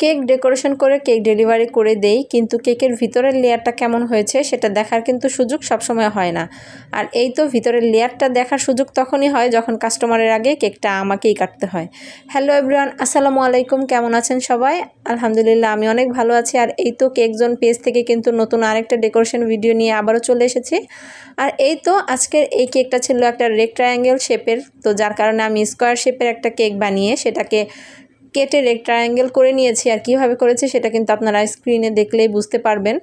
Cake decoration করে cake delivery করে দেই, কিন্তু কেকের ভিতরের লেয়ারটা কেমন হয়েছে সেটা দেখার কিন্তু সুযোগ সবসময় হয় না। আর এই তো ভিতরের লেয়ারটা দেখার সুযোগ তখনই হয় যখন কাস্টমারের আগে কেকটা আমাকেই কাটতে হয়। হ্যালো এভরিওয়ান, আসসালামু আলাইকুম। কেমন আছেন সবাই? আলহামদুলিল্লাহ আমি অনেক ভালো আছি। আর এই তো কেক জোন পেজ থেকে কিন্তু নতুন আরেকটা ডেকোরেশন ভিডিও নিয়ে আবারও চলে এসেছি। আর এই তো আজকের এই কেকটা ছিল একটা রেক্ট্রায়াঙ্গেল শেপের, তো যার কারণে আমি স্কোয়ার শেপের একটা কেক বানিয়ে সেটাকে কেটে রেক্ট্রায়াঙ্গেল করে নিয়েছি। আর কিভাবে করেছি সেটা কিন্তু আপনারা স্ক্রিনে দেখলেই বুঝতে পারবেন।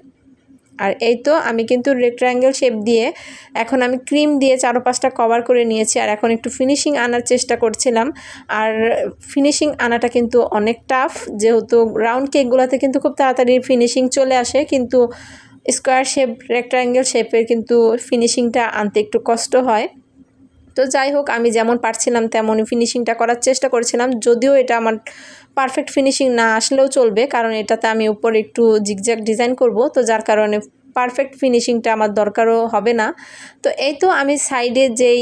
আর এই তো আমি কিন্তু রেক্ট্রায়াঙ্গেল শেপ দিয়ে এখন আমি ক্রিম দিয়ে চারপাশটা কভার করে নিয়েছি। আর এখন একটু ফিনিশিং আনার চেষ্টা করছিলাম। আর ফিনিশিং আনাটা কিন্তু অনেক টাফ, যেহেতু রাউন্ড কেকগুলোতে কিন্তু খুব তাড়াতাড়ি ফিনিশিং চলে আসে, কিন্তু স্কোয়ার শেপ রেক্ট্রায়াঙ্গেল শেপের কিন্তু ফিনিশিংটা আনতে একটু কষ্ট হয়। তো যাই হোক, আমি যেমন পারছিলাম তেমনই ফিনিশিংটা করার চেষ্টা করছিলাম, যদিও এটা আমার পারফেক্ট ফিনিশিং না আসলেও চলবে, কারণ এটাতে আমি উপরে একটু জিগজ্যাগ ডিজাইন করব, তো যার কারণে পারফেক্ট ফিনিশিংটা আমার দরকারও হবে না। তো এই তো আমি সাইডে যেই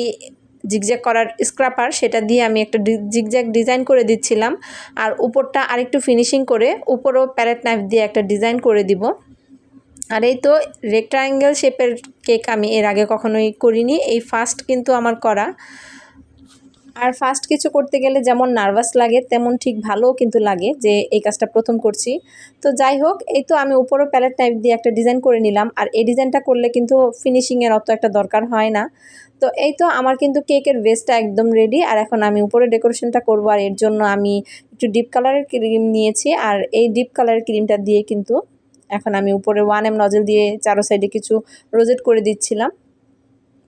জিগজ্যাগ করার স্ক্রাপার সেটা দিয়ে আমি একটা জিগজ্যাগ ডিজাইন করে দিচ্ছিলাম। আর উপরটা আরেকটু ফিনিশিং করে উপরও প্যালেট নাইফ দিয়ে একটা ডিজাইন করে দিব। আর এই তো রেক্ট্রায়াঙ্গেল শেপের কেক আমি এর আগে কখনোই করিনি, এই ফার্স্ট কিন্তু আমার করা। আর ফার্স্ট কিছু করতে গেলে যেমন নার্ভাস লাগে তেমন ঠিক ভালোও কিন্তু লাগে যে এই কাজটা প্রথম করছি। তো যাই হোক, এই তো আমি উপরও প্যালেট টাইপ দিয়ে একটা ডিজাইন করে নিলাম। আর এই ডিজাইনটা করলে কিন্তু ফিনিশিংয়ের অত একটা দরকার হয় না। তো এই তো আমার কিন্তু কেকের বেসটা একদম রেডি। আর এখন আমি উপরে ডেকোরেশনটা করব, আর এর জন্য আমি একটু ডিপ কালারের ক্রিম নিয়েছি। আর এই ডিপ কালারের ক্রিমটা দিয়ে কিন্তু এখন আমি উপরে 1M নজেল দিয়ে চারো সাইডে কিছু রোজেট করে দিচ্ছিলাম।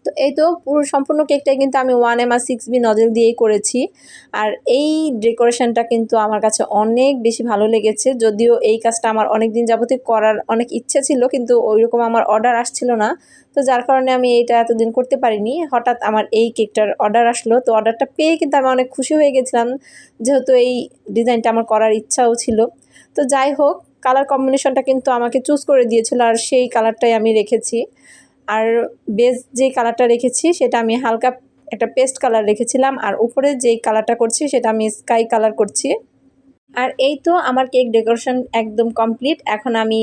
তো এই তো পুরো সম্পূর্ণ কেকটাই কিন্তু আমি 1M আর 6B নজেল দিয়েই করেছি। আর এই ডেকোরেশনটা কিন্তু আমার কাছে অনেক বেশি ভালো লেগেছে, যদিও এই কাজটা আমার অনেক দিন যাবতীয় করার অনেক ইচ্ছে ছিল, কিন্তু ওইরকম আমার অর্ডার আসছিল না। তো যার কারণে আমি এইটা এতদিন করতে পারিনি। হঠাৎ আমার এই কেকটার অর্ডার আসলো, তো অর্ডারটা পেয়ে কিন্তু আমি অনেক খুশি হয়ে গেছিলাম, যেহেতু এই ডিজাইনটা আমার করার ইচ্ছাও ছিল। তো যাই হোক, কালার কম্বিনেশনটা কিন্তু আমাকে চুজ করে দিয়েছিল, আর সেই কালারটাই আমি রেখেছি। আর বেস যেই কালারটা রেখেছি সেটা আমি হালকা একটা পেস্ট কালার রেখেছিলাম, আর উপরে যেই কালারটা করছি সেটা আমি স্কাই কালার করছি। আর এই তো আমার কেক ডেকোরেশন একদম কমপ্লিট। এখন আমি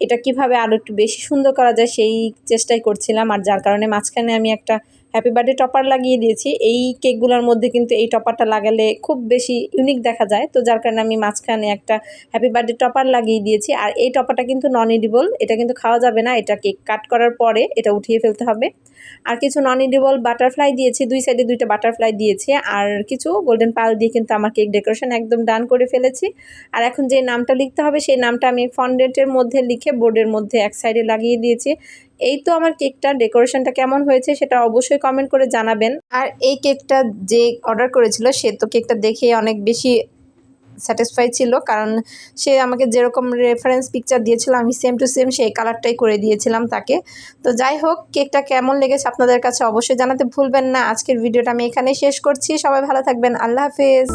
এটা কিভাবে আরও একটু বেশি সুন্দর করা যায় সেই চেষ্টাই করছিলাম, আর যার কারণে মাঝখানে আমি একটা হ্যাপি বার্থডে টপার লাগিয়ে দিয়েছি। এই কেকগুলোর মধ্যে কিন্তু এই টপারটা লাগালে খুব বেশি ইউনিক দেখা যায়, তো যার কারণে আমি মাঝখানে একটা হ্যাপি বার্থডে টপার লাগিয়ে দিয়েছি। আর এই টপারটা কিন্তু নন এডিবল, এটা কিন্তু খাওয়া যাবে না, এটা কেক কাট করার পরে এটা উঠিয়ে ফেলতে হবে। আর কিছু নন এডিবল বাটারফ্লাই দিয়েছি, দুই সাইডে দুইটা বাটারফ্লাই দিয়েছি, আর কিছু গোল্ডেন পাল দিয়ে কিন্তু আমার কেক ডেকোরেশন একদম ডান করে ফেলেছি। আর এখন যে নামটা লিখতে হবে সেই নামটা আমি ফন্ডেন্টের মধ্যে লিখে বোর্ডের মধ্যে এক সাইডে লাগিয়ে দিয়েছি। এই তো আমার কেকটার ডেকোরেশনটা কেমন হয়েছে সেটা অবশ্যই কমেন্ট করে জানাবেন। আর এই কেকটা যে অর্ডার করেছিল সে তো কেকটা দেখে অনেক বেশি স্যাটিসফাই ছিল, কারণ সে আমাকে যেরকম রেফারেন্স পিকচার দিয়েছিল আমি সেম টু সেম সেই কালারটাই করে দিয়েছিলাম তাকে। তো যাই হোক, কেকটা কেমন লেগেছে আপনাদের কাছে অবশ্যই জানাতে ভুলবেন না। আজকের ভিডিওটা আমি এখানেই শেষ করছি। সবাই ভালো থাকবেন। আল্লাহ হাফেজ।